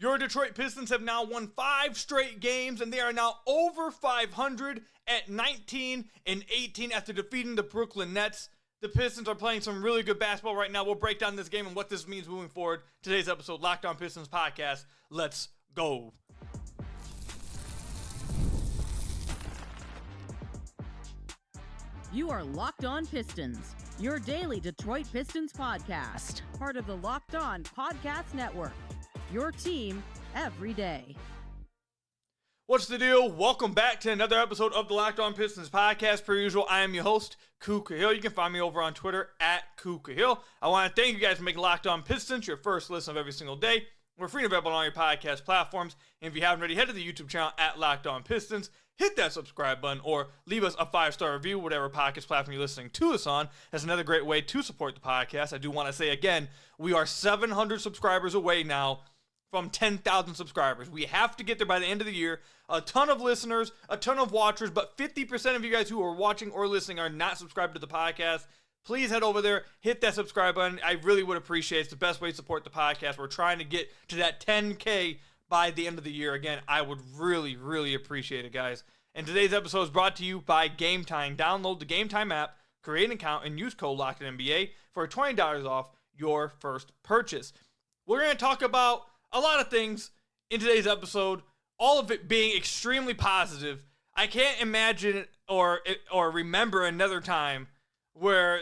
Your Detroit Pistons have now won 5 straight games, and they are now over 500 at 19-18 after defeating the Brooklyn Nets. The Pistons are playing some really good basketball right now. We'll break down this game and what this means moving forward. Today's episode, Locked On Pistons Podcast. Let's go. You are Locked On Pistons, your daily Detroit Pistons podcast, part of the Locked On Podcast Network, your team every day. What's the deal? Welcome back to another episode of the Locked On Pistons podcast. Per usual, I am your host, Kuka Hill. You can find me over on Twitter at Kuka Hill. I want to thank you guys for making Locked On Pistons your first listen of every single day. We're free and available on all your podcast platforms. And if you haven't already, head to the YouTube channel at Locked On Pistons. Hit that subscribe button or leave us a 5-star review, whatever podcast platform you're listening to us on. That's another great way to support the podcast. I do want to say again, we are 700 subscribers away now from 10,000 subscribers. We have to get there by the end of the year. A ton of listeners, a ton of watchers, but 50% of you guys who are watching or listening are not subscribed to the podcast. Please head over there, hit that subscribe button. I really would appreciate it. It's the best way to support the podcast. We're trying to get to that 10K by the end of the year. Again, I would really appreciate it, guys. And today's episode is brought to you by Game Time. Download the Game Time app, create an account, and use code LOCKEDNBA for $20 off your first purchase. We're going to talk about a lot of things in today's episode, all of it being extremely positive. I can't imagine or remember another time where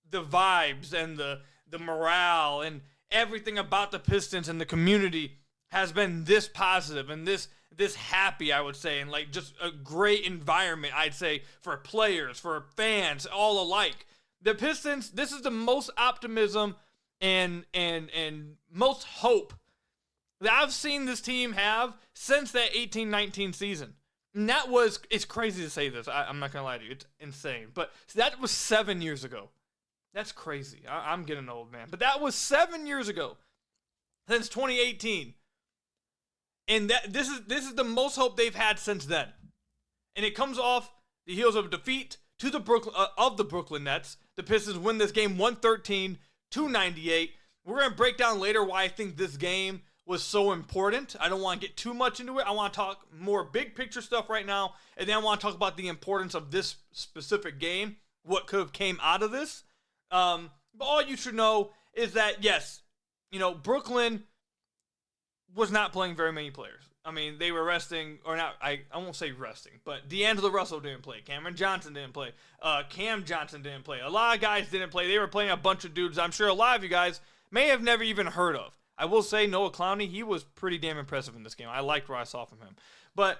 the vibes and the morale and everything about the Pistons and the community has been this positive and this happy, I would say, and like just a great environment, I'd say, for players, for fans, all alike. The Pistons, this is the most optimism and most hope that I've seen this team have since that 18-19 season. And that was, it's crazy to say this, I'm not going to lie to you, it's insane. But that was 7 years ago. That's crazy. I'm getting old, man. But that was 7 years ago, since 2018. And this is the most hope they've had since then. And it comes off the heels of a defeat to the Brooklyn Nets. The Pistons win this game 113-98. We're going to break down later why I think this game was so important. I don't want to get too much into it. I want to talk more big picture stuff right now. And then I want to talk about the importance of this specific game, what could have came out of this. But all you should know is that, yes, Brooklyn was not playing very many players. I mean, they were resting, or not, I won't say resting, but D'Angelo Russell didn't play. Cameron Johnson didn't play. Cam Johnson didn't play. A lot of guys didn't play. They were playing a bunch of dudes I'm sure a lot of you guys may have never even heard of. I will say Noah Clowney, he was pretty damn impressive in this game. I liked what I saw from him. But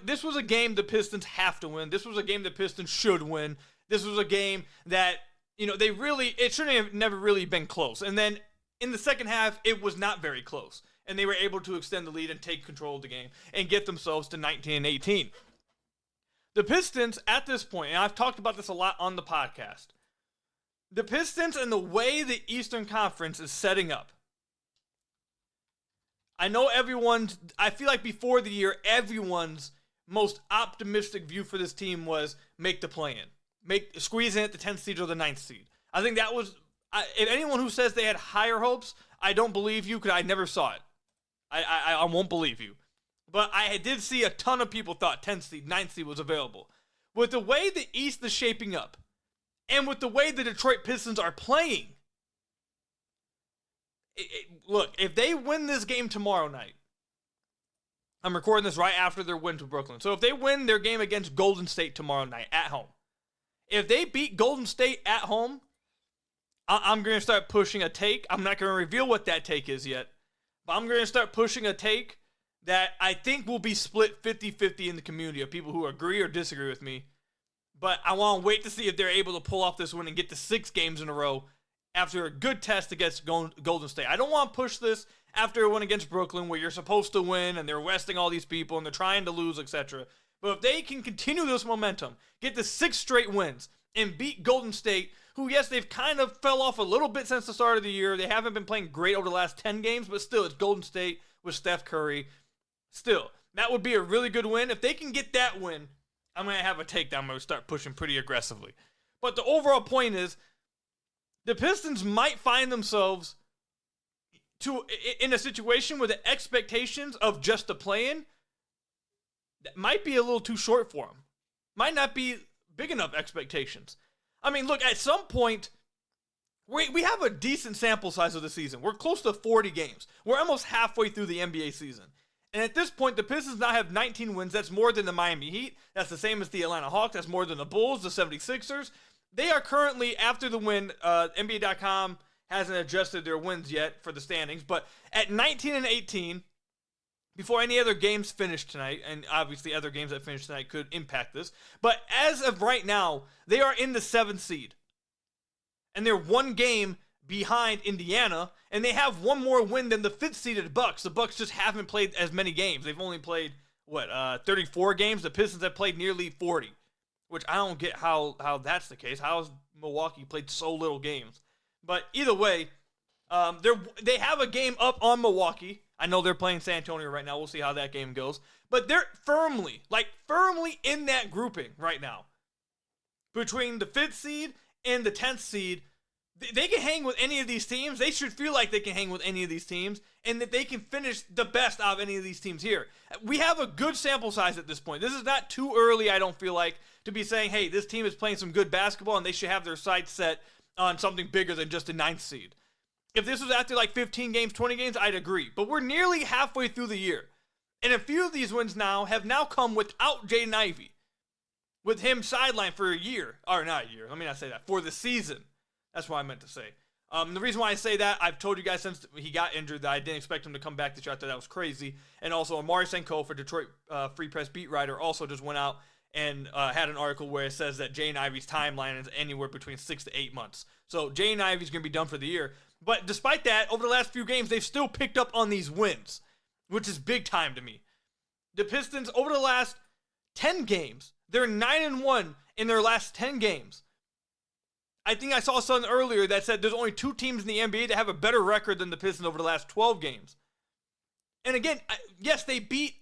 this was a game the Pistons have to win. This was a game the Pistons should win. This was a game that, it shouldn't have never really been close. And then in the second half, it was not very close. And they were able to extend the lead and take control of the game and get themselves to 19-18. The Pistons, at this point, and I've talked about this a lot on the podcast, the Pistons and the way the Eastern Conference is setting up, I know I feel like before the year, everyone's most optimistic view for this team was make the play-in. Squeeze in at the 10th seed or the 9th seed. I think that was, if anyone who says they had higher hopes, I don't believe you because I never saw it. I won't believe you. But I did see a ton of people thought 10th seed, 9th seed was available. With the way the East is shaping up, and with the way the Detroit Pistons are playing, look, if they win this game tomorrow night, I'm recording this right after their win to Brooklyn. So if they win their game against Golden State tomorrow night at home, if they beat Golden State at home, I'm going to start pushing a take. I'm not going to reveal what that take is yet. But I'm going to start pushing a take that I think will be split 50-50 in the community of people who agree or disagree with me. But I want to wait to see if they're able to pull off this win and get to 6 games in a row after a good test against Golden State. I don't want to push this after a win against Brooklyn where you're supposed to win and they're resting all these people and they're trying to lose, etc. But if they can continue this momentum, get to 6 straight wins, and beat Golden State, who, yes, they've kind of fell off a little bit since the start of the year. They haven't been playing great over the last 10 games, but still, it's Golden State with Steph Curry. Still, that would be a really good win. If they can get that win, I'm going to have a take that I'm going to start pushing pretty aggressively. But the overall point is, the Pistons might find themselves in a situation where the expectations of just the play-in that might be a little too short for him. Might not be big enough expectations. I mean, look, at some point, we have a decent sample size of the season. We're close to 40 games. We're almost halfway through the NBA season. And at this point, the Pistons now have 19 wins. That's more than the Miami Heat. That's the same as the Atlanta Hawks. That's more than the Bulls, the 76ers. They are currently, after the win, NBA.com hasn't adjusted their wins yet for the standings, but at 19 and 18, before any other games finish tonight, and obviously other games that finish tonight could impact this, but as of right now, they are in the 7th seed. And they're one game behind Indiana, and they have one more win than the 5th seeded Bucks. The Bucks just haven't played as many games. They've only played, 34 games? The Pistons have played nearly 40, which I don't get how that's the case. How has Milwaukee played so little games? But either way, they have a game up on Milwaukee. I know they're playing San Antonio right now. We'll see how that game goes. But they're firmly in that grouping right now. Between the 5th seed and the 10th seed, they can hang with any of these teams. They should feel like they can hang with any of these teams and that they can finish the best out of any of these teams here. We have a good sample size at this point. This is not too early, I don't feel like, to be saying, hey, this team is playing some good basketball and they should have their sights set on something bigger than just a 9th seed. If this was after 15 games, 20 games, I'd agree. But we're nearly halfway through the year. And a few of these wins now have now come without Jaden Ivey. With him sidelined for a year. Or not a year, let me not say that. For the season. That's what I meant to say. The reason why I say that, I've told you guys since he got injured that I didn't expect him to come back this year. I thought that was crazy. And also, Amari Senko for Detroit Free Press beat writer also just went out and had an article where it says that Jaden Ivey's timeline is anywhere between 6 to 8 months. So Jaden Ivey's going to be done for the year. But despite that, over the last few games, they've still picked up on these wins, which is big time to me. The Pistons, over the last 10 games, they're 9-1 in their last 10 games. I think I saw something earlier that said there's only 2 teams in the NBA that have a better record than the Pistons over the last 12 games. And again, yes, they beat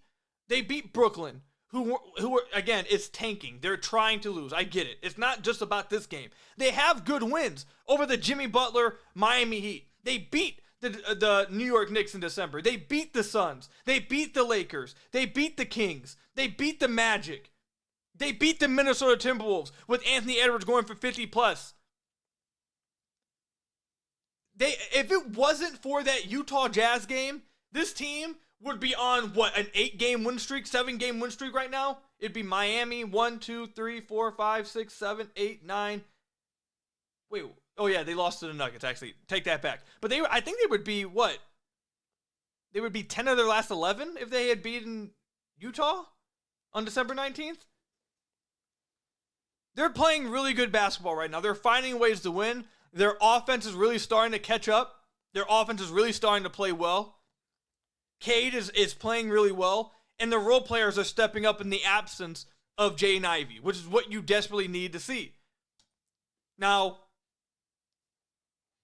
Brooklyn, who again, is tanking. They're trying to lose. I get it. It's not just about this game. They have good wins over the Jimmy Butler Miami Heat. They beat the New York Knicks in December. They beat the Suns. They beat the Lakers. They beat the Kings. They beat the Magic. They beat the Minnesota Timberwolves with Anthony Edwards going for 50 plus. If it wasn't for that Utah Jazz game, this team would be on, an 8-game win streak, 7-game win streak right now? It'd be Miami, 1, 2, 3, 4, 5, 6, 7, 8, 9. Wait, oh yeah, they lost to the Nuggets, actually. Take that back. But I think they would be, They would be 10 of their last 11 if they had beaten Utah on December 19th? They're playing really good basketball right now. They're finding ways to win. Their offense is really starting to catch up. Their offense is really starting to play well. Cade is playing really well. And the role players are stepping up in the absence of Jaden Ivey, which is what you desperately need to see. Now,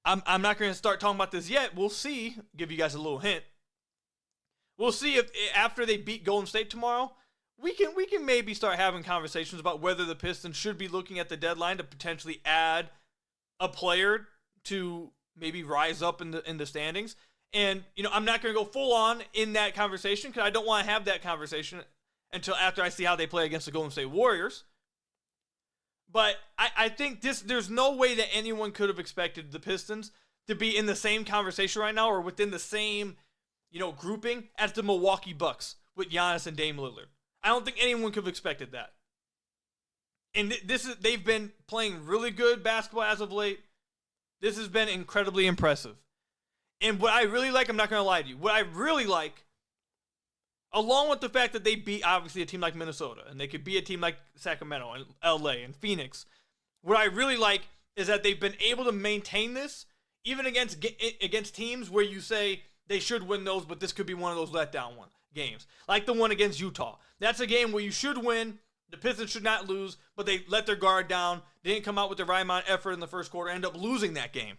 I'm not going to start talking about this yet. We'll see. Give you guys a little hint. We'll see if after they beat Golden State tomorrow, we can maybe start having conversations about whether the Pistons should be looking at the deadline to potentially add a player to maybe rise up in the standings. And, I'm not going to go full on in that conversation because I don't want to have that conversation until after I see how they play against the Golden State Warriors. But I think there's no way that anyone could have expected the Pistons to be in the same conversation right now or within the same, grouping as the Milwaukee Bucks with Giannis and Dame Lillard. I don't think anyone could have expected that. And they've been playing really good basketball as of late. This has been incredibly impressive. And what I really like, I'm not going to lie to you, what I really like, along with the fact that they beat, obviously, a team like Minnesota, and they could beat a team like Sacramento and LA and Phoenix, what I really like is that they've been able to maintain this, even against teams where you say they should win those, but this could be one of those letdown games. Like the one against Utah. That's a game where you should win. The Pistons should not lose, but they let their guard down. They didn't come out with the right amount of effort in the first quarter, end up losing that game.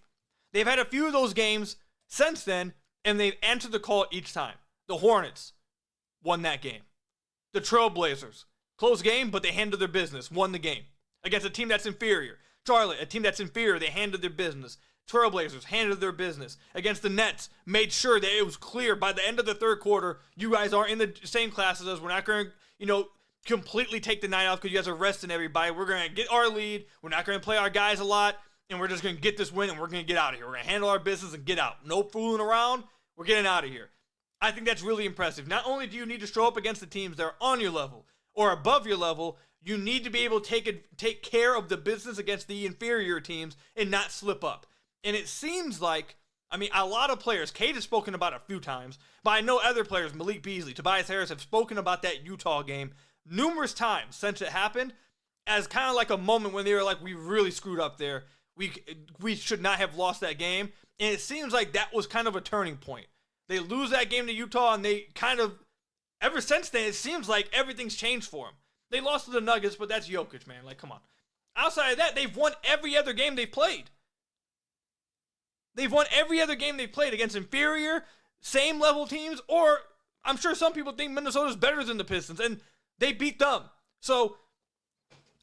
They've had a few of those games since then, and they've answered the call each time. The Hornets won that game. The Trailblazers, close game, but they handled their business, won the game. Against a team that's inferior. Charlotte, a team that's inferior, they handled their business. Trailblazers handled their business. Against the Nets, made sure that it was clear by the end of the third quarter, you guys aren't in the same class as us. We're not going to, completely take the night off because you guys are resting everybody. We're going to get our lead. We're not going to play our guys a lot, and we're just going to get this win, and we're going to get out of here. We're going to handle our business and get out. No fooling around. We're getting out of here. I think that's really impressive. Not only do you need to show up against the teams that are on your level or above your level, you need to be able to take care of the business against the inferior teams and not slip up. And it seems like, a lot of players, Cade has spoken about it a few times, but I know other players, Malik Beasley, Tobias Harris, have spoken about that Utah game numerous times since it happened as kind of like a moment when they were like, we really screwed up there. We should not have lost that game. And it seems like that was kind of a turning point. They lose that game to Utah, and they kind of, ever since then, it seems like everything's changed for them. They lost to the Nuggets, but that's Jokic, man. Like, come on. Outside of that, they've won every other game they've played. They've won every other game they've played against inferior, same-level teams, or I'm sure some people think Minnesota's better than the Pistons, and they beat them. So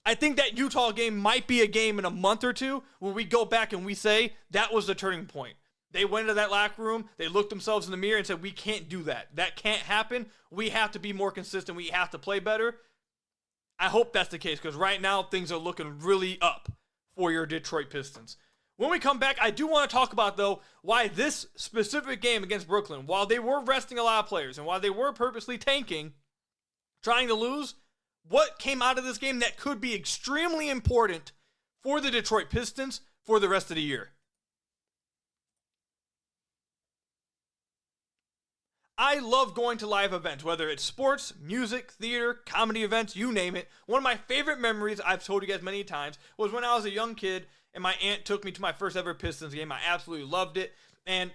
I think that Utah game might be a game in a month or two where we go back and we say that was the turning point. They went into that locker room, they looked themselves in the mirror and said, we can't do that. That can't happen. We have to be more consistent. We have to play better. I hope that's the case because right now things are looking really up for your Detroit Pistons. When we come back, I do want to talk about, though, why this specific game against Brooklyn, while they were resting a lot of players and while they were purposely tanking, trying to lose, what came out of this game that could be extremely important for the Detroit Pistons for the rest of the year. I love going to live events, whether it's sports, music, theater, comedy events, you name it. One of my favorite memories, I've told you guys many times, was when I was a young kid and my aunt took me to my first ever Pistons game. I absolutely loved it, and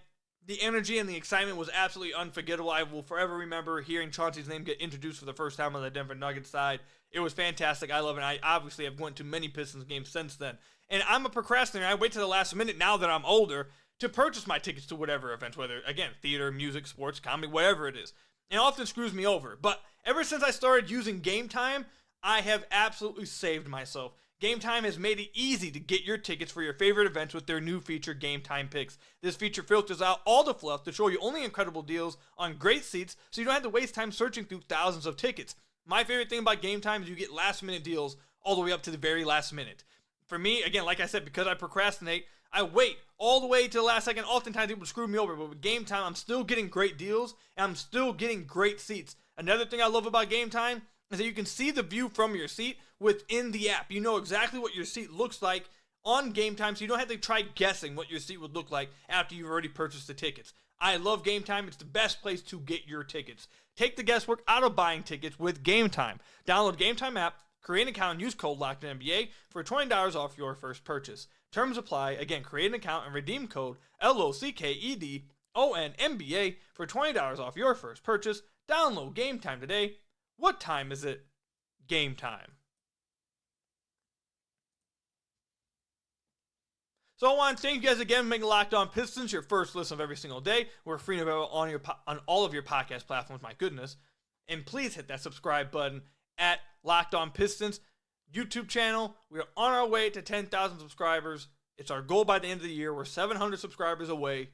the energy and the excitement was absolutely unforgettable. I will forever remember hearing Chauncey's name get introduced for the first time on the Denver Nuggets side. It was fantastic. I love it. I obviously have gone to many Pistons games since then. And I'm a procrastinator. I wait to the last minute now that I'm older to purchase my tickets to whatever events, whether, again, theater, music, sports, comedy, whatever it is. And it often screws me over. But ever since I started using Game Time, I have absolutely saved myself. Game Time has made it easy to get your tickets for your favorite events with their new feature, Game Time Picks. This feature filters out all the fluff to show you only incredible deals on great seats, so you don't have to waste time searching through thousands of tickets. My favorite thing about Game Time is you get last-minute deals all the way up to the very last minute. For me, again, like I said, because I procrastinate, I wait all the way to the last second. Oftentimes people screw me over, but with Game Time, I'm still getting great deals, and I'm still getting great seats. Another thing I love about Game Time is that you can see the view from your seat within the app. You know exactly what your seat looks like on Game Time, so you don't have to try guessing what your seat would look like after you've already purchased the tickets. I love Game Time. It's the best place to get your tickets. Take the guesswork out of buying tickets with Game Time. Download Game Time app, create an account, and use code LOCKEDONNBA for $20 off your first purchase. Terms apply. Again, create an account and redeem code LOCKEDONNBA for $20 off your first purchase. Download Game Time today. What time is it? Game time. So I want to thank you guys again for making Locked On Pistons your first listen of every single day. We're free and available on all of your podcast platforms, my goodness. And please hit that subscribe button at Locked On Pistons YouTube channel. We are on our way to 10,000 subscribers. It's our goal by the end of the year. We're 700 subscribers away.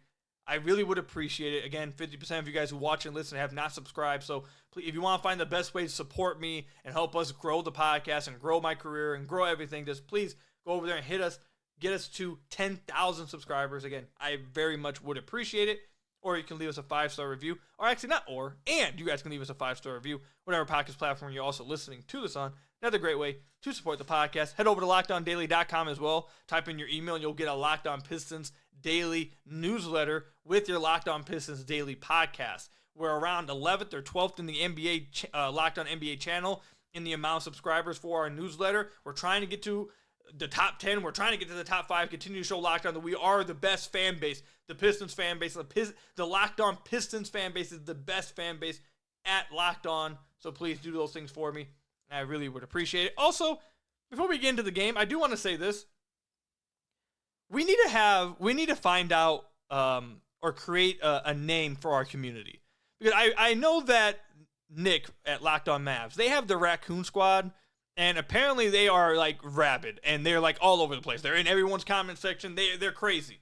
I really would appreciate it. Again, 50% of you guys who watch and listen have not subscribed. So please, if you want to find the best way to support me and help us grow the podcast and grow my career and grow everything, just please go over there and hit us. Get us to 10,000 subscribers. Again, I very much would appreciate it. Or you can leave us a 5-star review. Or actually not or. And you guys can leave us a 5-star review. Whatever podcast platform you're also listening to this on. Another great way to support the podcast. Head over to LockedOnDaily.com as well. Type in your email and you'll get a Locked On Pistons daily newsletter with your Locked On Pistons daily podcast. We're around 11th or 12th in the NBA Locked On NBA channel in the amount of subscribers for our newsletter. We're trying to get to the top 10. We're trying to get to the top 5. Continue to show Locked On that we are the best fan base. The Pistons fan base, the Locked On Pistons fan base is the best fan base at Locked On. So please do those things for me. I really would appreciate it. Also, before we get into the game, I do want to say this. We need to find out or create a name for our community. Because I know that Nick at Locked On Mavs, they have the Raccoon Squad. And apparently they are like rabid, and they're like all over the place. They're in everyone's comment section. They're crazy.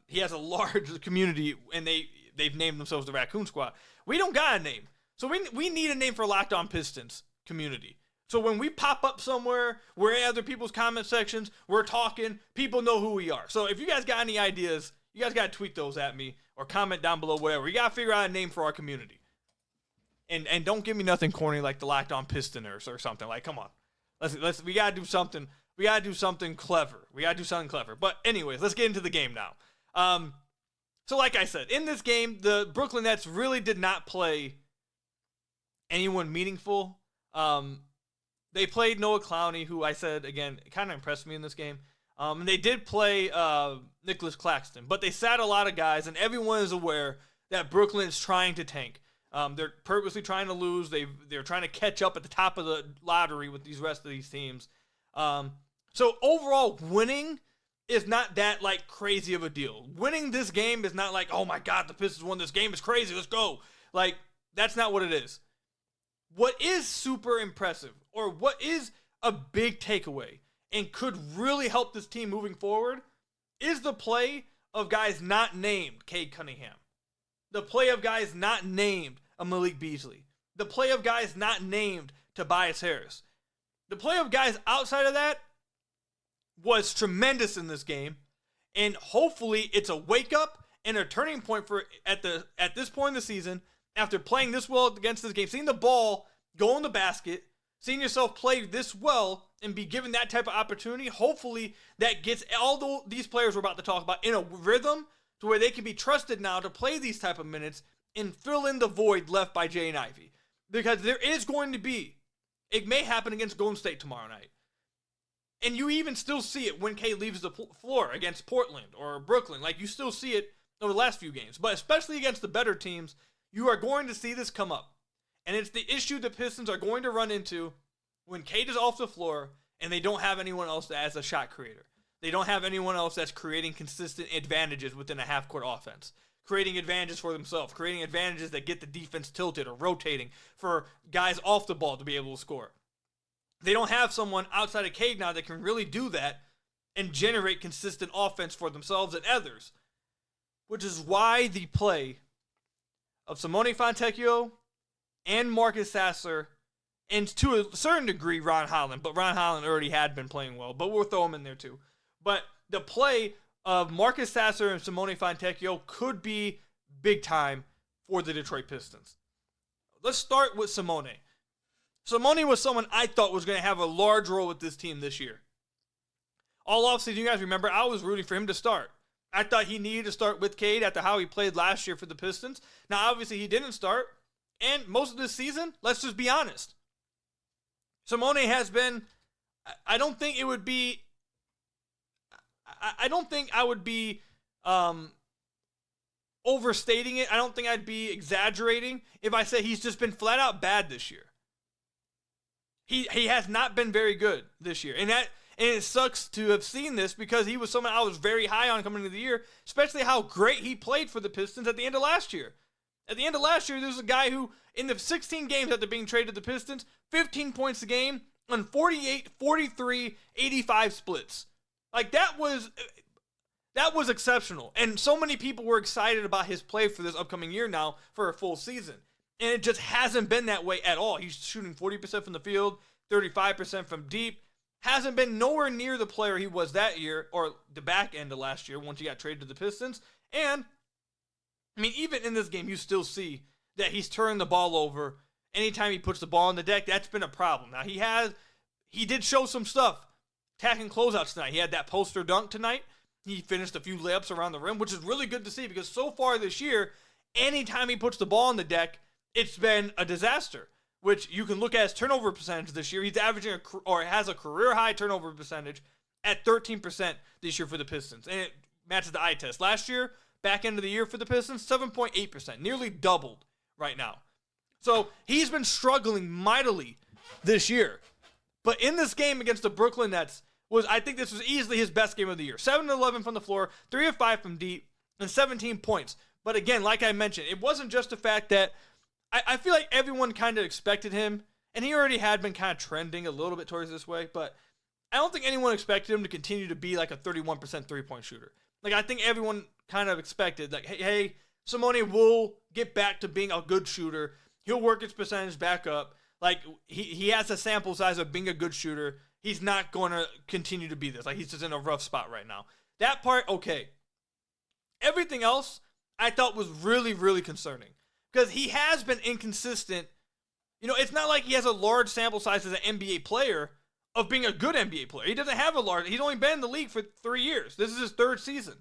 He has a large community, and they've named themselves the Raccoon Squad. We don't got a name. So we need a name for Locked On Pistons community. So when we pop up somewhere, we're in other people's comment sections, we're talking, people know who we are. So if you guys got any ideas, you guys got to tweet those at me or comment down below, whatever. We got to figure out a name for our community. And don't give me nothing corny like the Locked On Pistoners or something. Like, come on. We got to do something. We got to do something clever. But anyways, let's get into the game now. So like I said, in this game, the Brooklyn Nets really did not play anyone meaningful. They played Noah Clowney, who I said, again, kind of impressed me in this game. And they did play Nicholas Claxton, but they sat a lot of guys, and everyone is aware that Brooklyn is trying to tank. They're purposely trying to lose. They're trying to catch up at the top of the lottery with these rest of these teams. So overall, winning is not that like crazy of a deal. Winning this game is not like, oh my God, the Pistons won this game. It's crazy. Let's go. Like, that's not what it is. What is super impressive, or what is a big takeaway and could really help this team moving forward, is the play of guys not named Cade Cunningham. The play of guys not named Malik Beasley. The play of guys not named Tobias Harris. The play of guys outside of that was tremendous in this game, and hopefully it's a wake-up and a turning point for at this point in the season, after playing this well against this game, seeing the ball go in the basket, seeing yourself play this well and be given that type of opportunity, hopefully that gets all these players we're about to talk about in a rhythm to where they can be trusted now to play these type of minutes and fill in the void left by Jaden Ivey. Because there is going to be, it may happen against Golden State tomorrow night. And you even still see it when Cade leaves the floor against Portland or Brooklyn. Like, you still see it over the last few games. But especially against the better teams, you are going to see this come up. And it's the issue the Pistons are going to run into when Cade is off the floor and they don't have anyone else as a shot creator. They don't have anyone else that's creating consistent advantages within a half-court offense. Creating advantages for themselves. Creating advantages that get the defense tilted or rotating for guys off the ball to be able to score. They don't have someone outside of Cade now that can really do that and generate consistent offense for themselves and others. Which is why the play of Simone Fontechio and Marcus Sasser, and to a certain degree Ron Holland, but Ron Holland already had been playing well, but we'll throw him in there too. But the play of Marcus Sasser and Simone Fontechio could be big time for the Detroit Pistons. Let's start with Simone. Simone was someone I thought was going to have a large role with this team this year. All offseason, you guys remember, I was rooting for him to start. I thought he needed to start with Cade after how he played last year for the Pistons. Now, obviously, he didn't start. And most of this season, let's just be honest, Simone has been, I don't think I would be overstating it. I don't think I'd be exaggerating if I say he's just been flat out bad this year. He has not been very good this year. And it sucks to have seen this because he was someone I was very high on coming into the year, especially how great he played for the Pistons at the end of last year. At the end of last year, there was a guy who, in the 16 games after being traded to the Pistons, 15 points a game on 48, 43, 85 splits. Like, that was exceptional. And so many people were excited about his play for this upcoming year now for a full season. And it just hasn't been that way at all. He's shooting 40% from the field, 35% from deep. Hasn't been nowhere near the player he was that year, or the back end of last year once he got traded to the Pistons. And I mean, even in this game, you still see that he's turning the ball over. Anytime he puts the ball on the deck, that's been a problem. Now, he did show some stuff, attacking closeouts tonight. He had that poster dunk tonight. He finished a few layups around the rim, which is really good to see because so far this year, anytime he puts the ball on the deck, it's been a disaster, which you can look at his turnover percentage this year. He's averaging has a career-high turnover percentage at 13% this year for the Pistons, and it matches the eye test. Last year, back end of the year for the Pistons, 7.8%, nearly doubled right now. So he's been struggling mightily this year. But in this game against the Brooklyn Nets, I think this was easily his best game of the year. 7-11 from the floor, 3 of 5 from deep, and 17 points. But again, like I mentioned, it wasn't just the fact that I feel like everyone kind of expected him, and he already had been kind of trending a little bit towards this way, but I don't think anyone expected him to continue to be like a 31% three-point shooter. Like, I think everyone kind of expected, like, hey, Simone will get back to being a good shooter. He'll work his percentage back up. Like, he has a sample size of being a good shooter. He's not going to continue to be this. Like, he's just in a rough spot right now. That part, okay. Everything else, I thought was really, really concerning. Because he has been inconsistent. You know, it's not like he has a large sample size as an NBA player of being a good NBA player. He doesn't have a large, he's only been in the league for 3 years. This is his third season.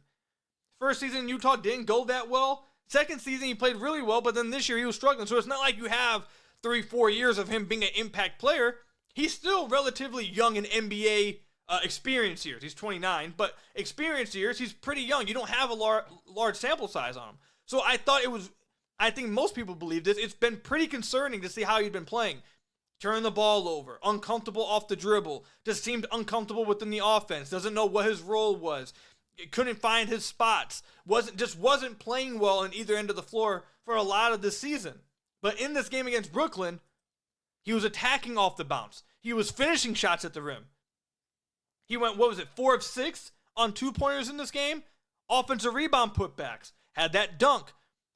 First season in Utah didn't go that well. Second season, he played really well, but then this year he was struggling. So it's not like you have 3-4 years of him being an impact player. He's still relatively young in NBA experience years. He's 29, but experience years, he's pretty young. You don't have a large sample size on him. So I think most people believe this. It's been pretty concerning to see how he's been playing. Turning the ball over, uncomfortable off the dribble, just seemed uncomfortable within the offense, doesn't know what his role was, couldn't find his spots, wasn't playing well on either end of the floor for a lot of this season. But in this game against Brooklyn, he was attacking off the bounce. He was finishing shots at the rim. He went, 4 of 6 on 2-pointers in this game? Offensive rebound putbacks. Had that dunk.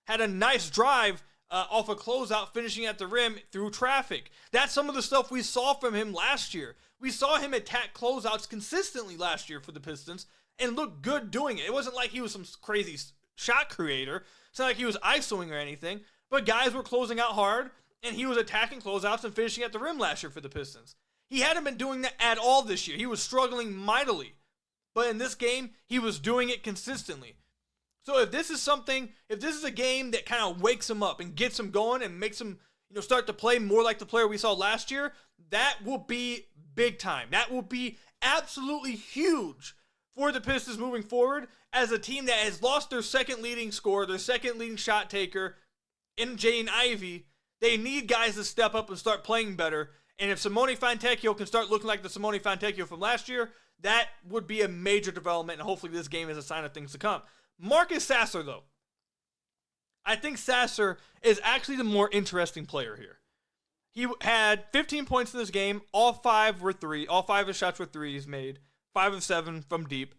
Had a nice drive off a closeout, finishing at the rim through traffic. That's some of the stuff we saw from him last year. We saw him attack closeouts consistently last year for the Pistons and look good doing it. It wasn't like he was some crazy shot creator. It's not like he was isoing or anything, but guys were closing out hard, and he was attacking closeouts and finishing at the rim last year for the Pistons. He hadn't been doing that at all this year. He was struggling mightily. But in this game, he was doing it consistently. So if this is a game that kind of wakes him up and gets him going and makes him, start to play more like the player we saw last year, that will be big time. That will be absolutely huge for the Pistons moving forward as a team that has lost their second leading scorer, their second leading shot taker in Jaden Ivey. They need guys to step up and start playing better. And if Simone Fontechio can start looking like the Simone Fontechio from last year, that would be a major development, and hopefully this game is a sign of things to come. Marcus Sasser, though. I think Sasser is actually the more interesting player here. He had 15 points in this game. All 5 were 3. All 5 of his shots were 3s made. 5 of 7 from deep.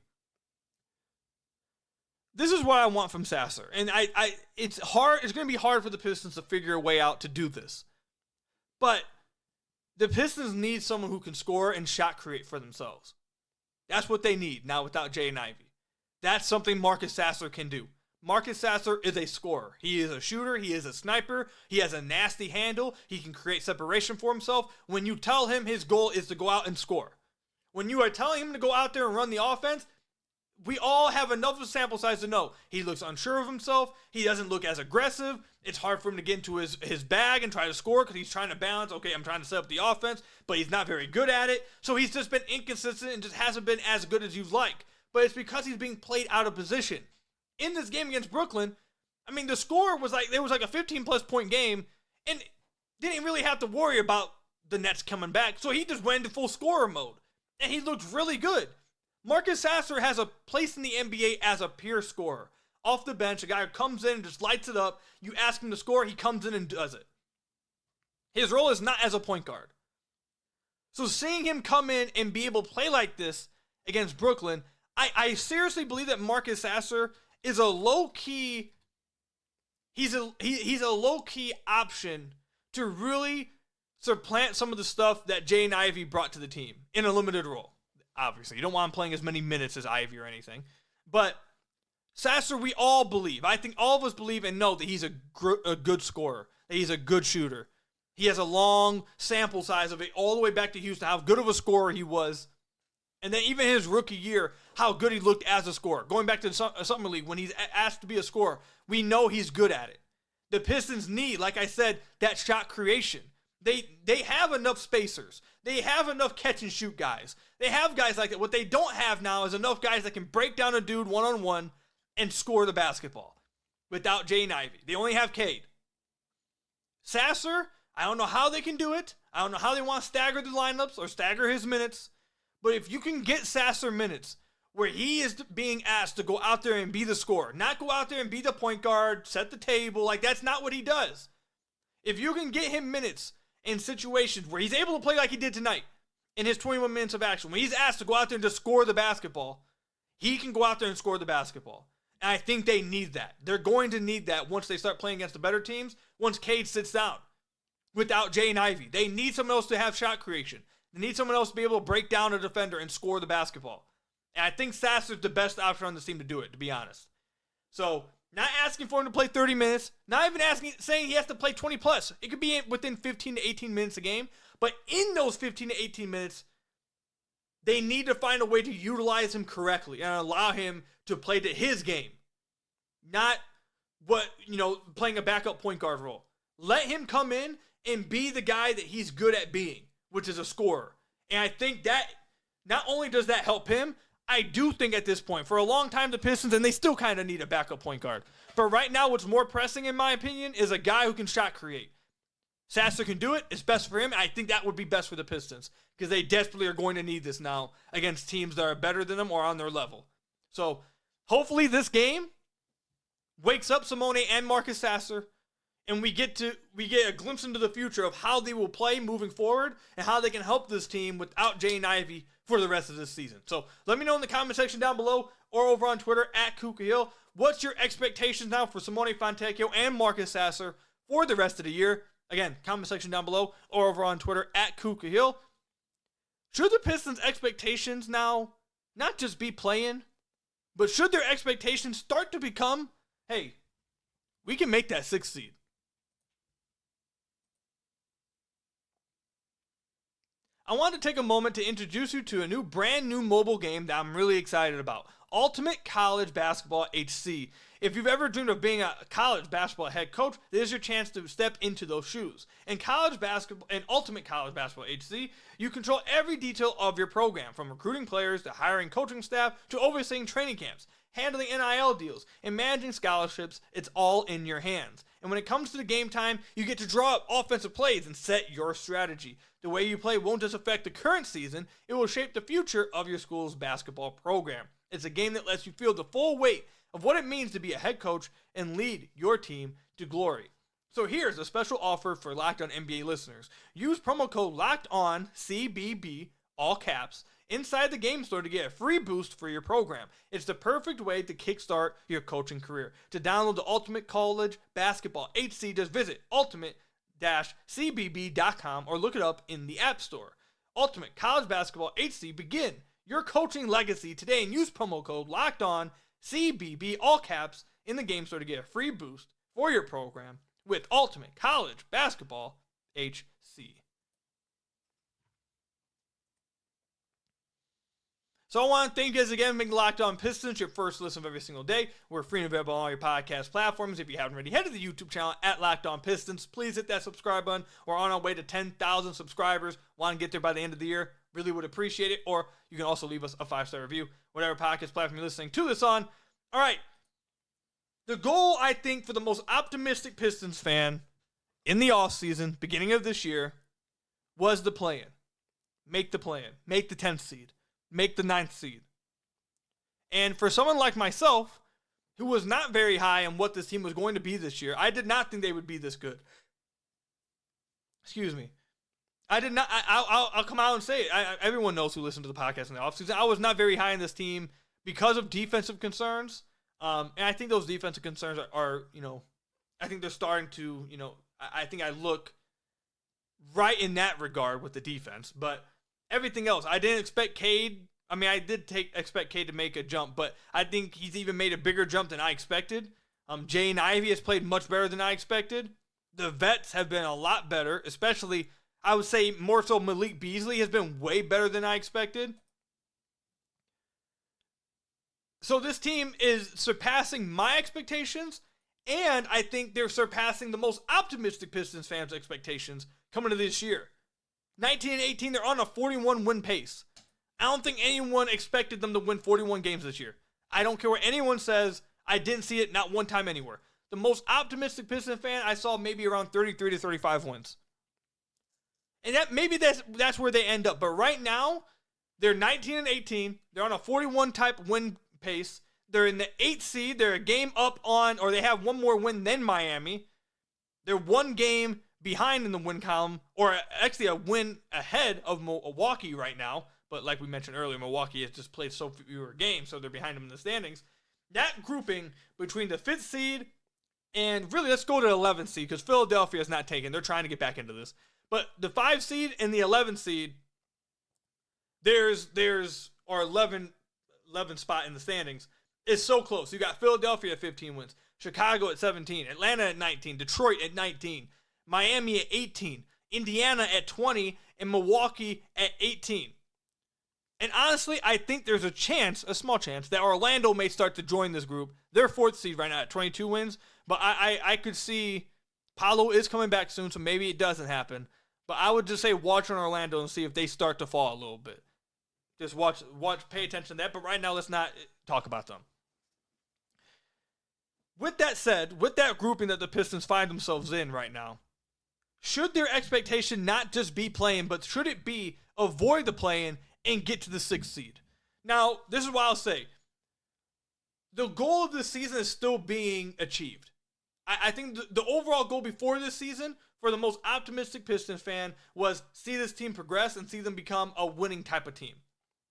This is what I want from Sasser. And it's hard. It's going to be hard for the Pistons to figure a way out to do this. But the Pistons need someone who can score and shot create for themselves. That's what they need now without Jaden Ivey. That's something Marcus Sasser can do. Marcus Sasser is a scorer. He is a shooter. He is a sniper. He has a nasty handle. He can create separation for himself. When you tell him his goal is to go out and score. When you are telling him to go out there and run the offense, we all have enough of a sample size to know he looks unsure of himself. He doesn't look as aggressive. It's hard for him to get into his bag and try to score because he's trying to balance. Okay, I'm trying to set up the offense, but he's not very good at it. So he's just been inconsistent and just hasn't been as good as you'd like. But it's because he's being played out of position. In this game against Brooklyn, I mean, the score was like, there was like a 15-plus point game, and didn't really have to worry about the Nets coming back. So he just went into full scorer mode, and he looked really good. Marcus Sasser has a place in the NBA as a pure scorer. Off the bench, a guy who comes in and just lights it up. You ask him to score, he comes in and does it. His role is not as a point guard. So seeing him come in and be able to play like this against Brooklyn, I seriously believe that Marcus Sasser is a low-key, he's a low-key option to really supplant some of the stuff that Jaden Ivey brought to the team in a limited role. Obviously, you don't want him playing as many minutes as Ivey or anything. But Sasser, we all believe, I think all of us believe and know that he's a good scorer, that he's a good shooter. He has a long sample size of it all the way back to Houston, how good of a scorer he was. And then even his rookie year, how good he looked as a scorer. Going back to the Summer League, when he's asked to be a scorer, we know he's good at it. The Pistons need, like I said, that shot creation. They have enough spacers. They have enough catch-and-shoot guys. They have guys like that. What they don't have now is enough guys that can break down a dude one-on-one and score the basketball without Jaden Ivey. They only have Cade. Sasser, I don't know how they can do it. I don't know how they want to stagger the lineups or stagger his minutes. But if you can get Sasser minutes where he is being asked to go out there and be the scorer, not go out there and be the point guard, set the table, like that's not what he does. If you can get him minutes in situations where he's able to play like he did tonight in his 21 minutes of action, when he's asked to go out there and just score the basketball, He can go out there and score the basketball. And I think they need that. They're going to need that once they start playing against the better teams, once Cade sits down without Jaden Ivey. They need someone else to have shot creation. They need someone else to be able to break down a defender and score the basketball. And I think Sasser's the best option on the team to do it, to be honest. So, not asking for him to play 30 minutes, not even saying he has to play 20 plus. It could be within 15 to 18 minutes a game. But in those 15 to 18 minutes, they need to find a way to utilize him correctly and allow him to play to his game. Not playing a backup point guard role. Let him come in and be the guy that he's good at being, which is a scorer. And I think that not only does that help him, I do think at this point, for a long time, the Pistons, and they still kind of need a backup point guard. But right now, what's more pressing, in my opinion, is a guy who can shot create. Sasser can do it. It's best for him. I think that would be best for the Pistons because they desperately are going to need this now against teams that are better than them or on their level. So hopefully this game wakes up Simone and Marcus Sasser, and we get a glimpse into the future of how they will play moving forward and how they can help this team without Jaden Ivey for the rest of this season. So let me know in the comment section down below or over on Twitter at Kuka Hill. What's your expectations now for Simone Fontechio and Marcus Sasser for the rest of the year? Again, comment section down below or over on Twitter at Kuka Hill. Should the Pistons' expectations now not just be playing, but should their expectations start to become, hey, we can make that 6th seed? I want to take a moment to introduce you to a brand new mobile game that I'm really excited about. Ultimate College Basketball HC. If you've ever dreamed of being a college basketball head coach, this is your chance to step into those shoes. In Ultimate College Basketball HC, you control every detail of your program, from recruiting players to hiring coaching staff to overseeing training camps, handling NIL deals, and managing scholarships. It's all in your hands. And when it comes to the game time, you get to draw up offensive plays and set your strategy. The way you play won't just affect the current season, it will shape the future of your school's basketball program. It's a game that lets you feel the full weight of what it means to be a head coach and lead your team to glory. So here's a special offer for Locked On NBA listeners. Use promo code LOCKEDONCBB, all caps, inside the game store to get a free boost for your program. It's the perfect way to kickstart your coaching career. To download the Ultimate College Basketball HC, just visit ultimate-cbb.com or look it up in the App Store. Ultimate College Basketball HC, begin your coaching legacy today and use promo code LOCKEDONCBB, all caps, in the game store to get a free boost for your program with Ultimate College Basketball HC. So I want to thank you guys again for making Locked On Pistons your first listen of every single day. We're free and available on all your podcast platforms. If you haven't already, head to the YouTube channel at Locked On Pistons. Please hit that subscribe button. We're on our way to 10,000 subscribers. Want to get there by the end of the year. Really would appreciate it. Or you can also leave us a 5-star review, whatever podcast platform you're listening to this on. All right. The goal, I think, for the most optimistic Pistons fan in the offseason, beginning of this year, was the play-in. Make the play-in. Make the 10th seed. Make the 9th seed. And for someone like myself, who was not very high on what this team was going to be this year, I did not think they would be this good. Excuse me. I did not. I'll come out and say it. Everyone knows who listened to the podcast in the offseason. I was not very high in this team because of defensive concerns. And I think those defensive concerns are I think they're starting to, I think I look right in that regard with the defense. But everything else, I didn't expect Cade. I mean, I did expect Cade to make a jump, but I think he's even made a bigger jump than I expected. Jaden Ivey has played much better than I expected. The vets have been a lot better, especially, I would say, more so Malik Beasley has been way better than I expected. So this team is surpassing my expectations, and I think they're surpassing the most optimistic Pistons fans' expectations coming to this year. 19 and 18, they're on a 41-win pace. I don't think anyone expected them to win 41 games this year. I don't care what anyone says. I didn't see it not one time anywhere. The most optimistic Pistons fan I saw maybe around 33 to 35 wins. And that's where they end up. But right now, they're 19 and 18. They're on a 41 type win pace. They're in the 8th seed. They're a game up on, or they have one more win than Miami. They're one game behind in the win column, or actually a win ahead of Milwaukee right now. But like we mentioned earlier, Milwaukee has just played so fewer games, so they're behind them in the standings. That grouping between the 5th seed and really, let's go to the 11th seed because Philadelphia is not taken. They're trying to get back into this. But the 5 seed and the 11th seed, there's our 11 spot in the standings is so close. You got Philadelphia at 15 wins, Chicago at 17, Atlanta at 19, Detroit at 19, Miami at 18, Indiana at 20, and Milwaukee at 18. And honestly, I think there's a chance, a small chance, that Orlando may start to join this group. They're 4th seed right now at 22 wins, but I could see Paolo is coming back soon, so maybe it doesn't happen. But I would just say watch on Orlando and see if they start to fall a little bit. Just watch, pay attention to that. But right now, let's not talk about them. With that said, with that grouping that the Pistons find themselves in right now, should their expectation not just be playing, but should it be avoid the play-in and get to the 6th seed? Now, this is what I'll say. The goal of this season is still being achieved. I think the overall goal before this season, for the most optimistic Pistons fan, was see this team progress and see them become a winning type of team.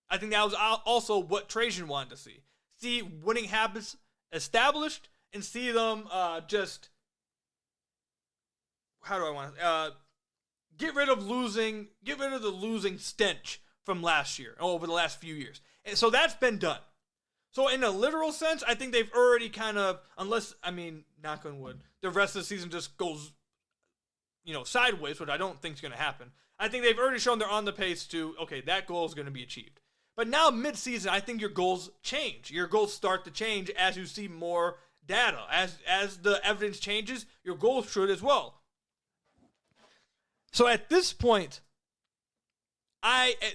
I think that was also what Trajan wanted to see. See winning habits established and see them just, how do I want to, get rid of the losing stench from last year, over the last few years. And so that's been done. So in a literal sense, I think they've already kind of, knock on wood, the rest of the season just goes, sideways, which I don't think is going to happen. I think they've already shown they're on the pace to, okay, that goal is going to be achieved. But now mid-season, I think your goals change. Your goals start to change as you see more data. As the evidence changes, your goals should as well. So at this point,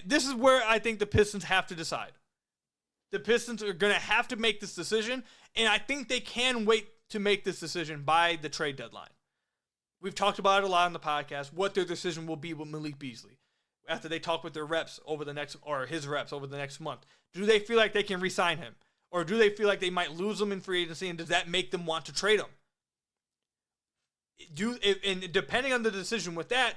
this is where I think the Pistons have to decide. The Pistons are going to have to make this decision, and I think they can wait to make this decision by the trade deadline. We've talked about it a lot on the podcast, what their decision will be with Malik Beasley after they talk with their reps his reps over the next month. Do they feel like they can re-sign him? Or do they feel like they might lose him in free agency, and does that make them want to trade him? And depending on the decision with that,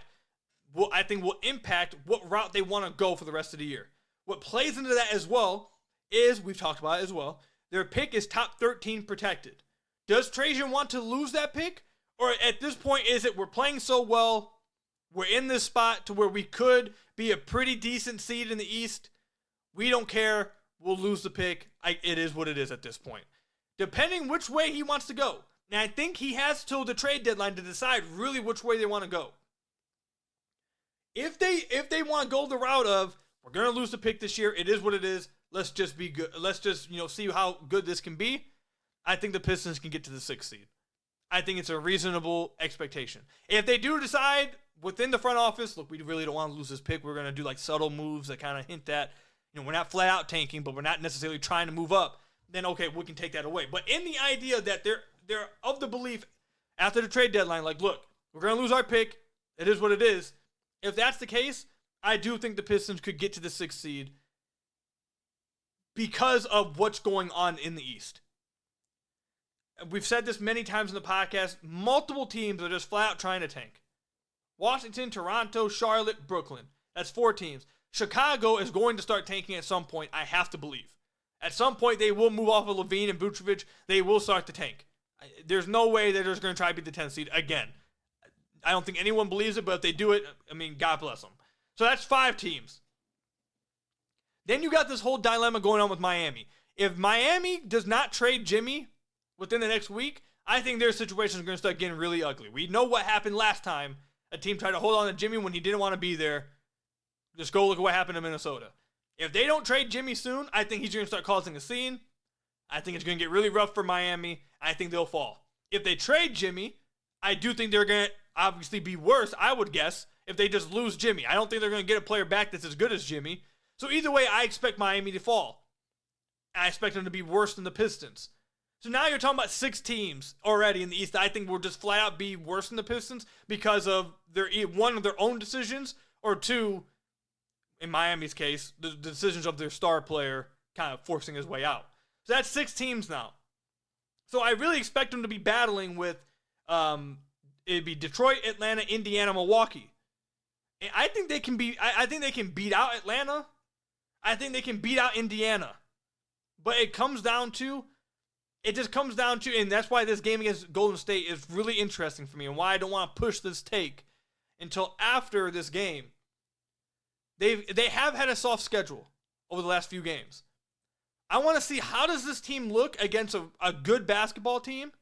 I think will impact what route they want to go for the rest of the year. What plays into that as well is, we've talked about it as well, their pick is top 13 protected. Does Trajan want to lose that pick? Or at this point, is it we're playing so well, we're in this spot to where we could be a pretty decent seed in the East. We don't care. We'll lose the pick. It is what it is at this point. Depending which way he wants to go. Now, I think he has till the trade deadline to decide really which way they want to go. If they want to go the route of, we're going to lose the pick this year, it is what it is, let's just be good. Let's just, see how good this can be. I think the Pistons can get to the 6th seed. I think it's a reasonable expectation. If they do decide within the front office, look, we really don't want to lose this pick. We're going to do like subtle moves that kind of hint that, we're not flat out tanking, but we're not necessarily trying to move up. Then, okay, we can take that away. But in the idea that they're of the belief after the trade deadline, like, look, we're going to lose our pick. It is what it is. If that's the case, I do think the Pistons could get to the 6th seed because of what's going on in the East. We've said this many times in the podcast. Multiple teams are just flat out trying to tank. Washington, Toronto, Charlotte, Brooklyn. That's 4 teams. Chicago is going to start tanking at some point, I have to believe. At some point, they will move off of Levine and Vucevic. They will start to tank. There's no way that they're just going to try to beat the 10th seed again. I don't think anyone believes it, but if they do it, God bless them. So that's 5 teams. Then you got this whole dilemma going on with Miami. If Miami does not trade Jimmy within the next week, I think their situation is going to start getting really ugly. We know what happened last time. A team tried to hold on to Jimmy when he didn't want to be there. Just go look at what happened in Minnesota. If they don't trade Jimmy soon, I think he's going to start causing a scene. I think it's going to get really rough for Miami. I think they'll fall. If they trade Jimmy, I do think they're going to obviously be worse, I would guess, if they just lose Jimmy. I don't think they're going to get a player back that's as good as Jimmy. So either way, I expect Miami to fall. I expect them to be worse than the Pistons. So now you're talking about 6 teams already in the East. I think will just flat out be worse than the Pistons because of one of their own decisions, or 2, in Miami's case, the decisions of their star player kind of forcing his way out. So that's 6 teams now. So I really expect them to be battling with, it'd be Detroit, Atlanta, Indiana, Milwaukee. And I think they can beat out Atlanta. I think they can beat out Indiana. But it just comes down to, and that's why this game against Golden State is really interesting for me and why I don't want to push this take until after this game. They have had a soft schedule over the last few games. I want to see, how does this team look against a good basketball team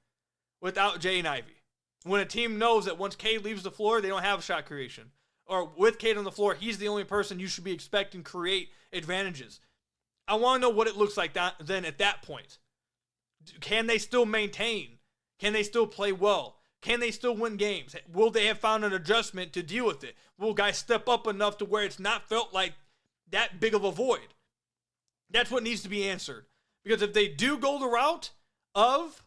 without Jay and Ivey? When a team knows that once Cade leaves the floor, they don't have shot creation. Or with Cade on the floor, he's the only person you should be expecting create advantages. I want to know what it looks like then at that point. Can they still maintain? Can they still play well? Can they still win games? Will they have found an adjustment to deal with it? Will guys step up enough to where it's not felt like that big of a void? That's what needs to be answered. Because if they do go the route of,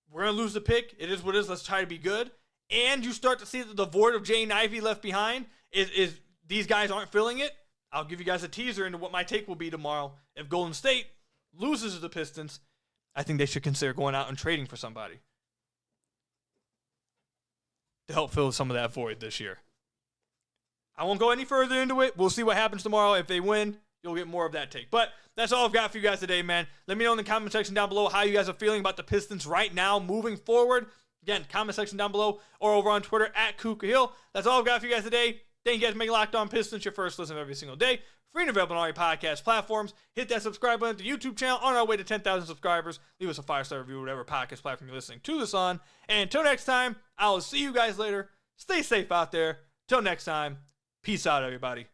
we're going to lose the pick, it is what it is, let's try to be good, and you start to see that the void of Jay and Ivey left behind is these guys aren't filling it, I'll give you guys a teaser into what my take will be tomorrow. If Golden State loses to the Pistons, I think they should consider going out and trading for somebody to help fill some of that void this year. I won't go any further into it. We'll see what happens tomorrow. If they win, you'll get more of that take. But that's all I've got for you guys today, man. Let me know in the comment section down below how you guys are feeling about the Pistons right now moving forward. Again, comment section down below or over on Twitter at Kuka That's all I've got for you guys today. Thank you guys for making Locked On Pistons your first listen every single day. Free and available on all your podcast platforms. Hit that subscribe button to the YouTube channel. On our way to 10,000 subscribers. Leave us a 5-star review, whatever podcast platform you're listening to this on. And until next time, I will see you guys later. Stay safe out there. Till next time, peace out, everybody.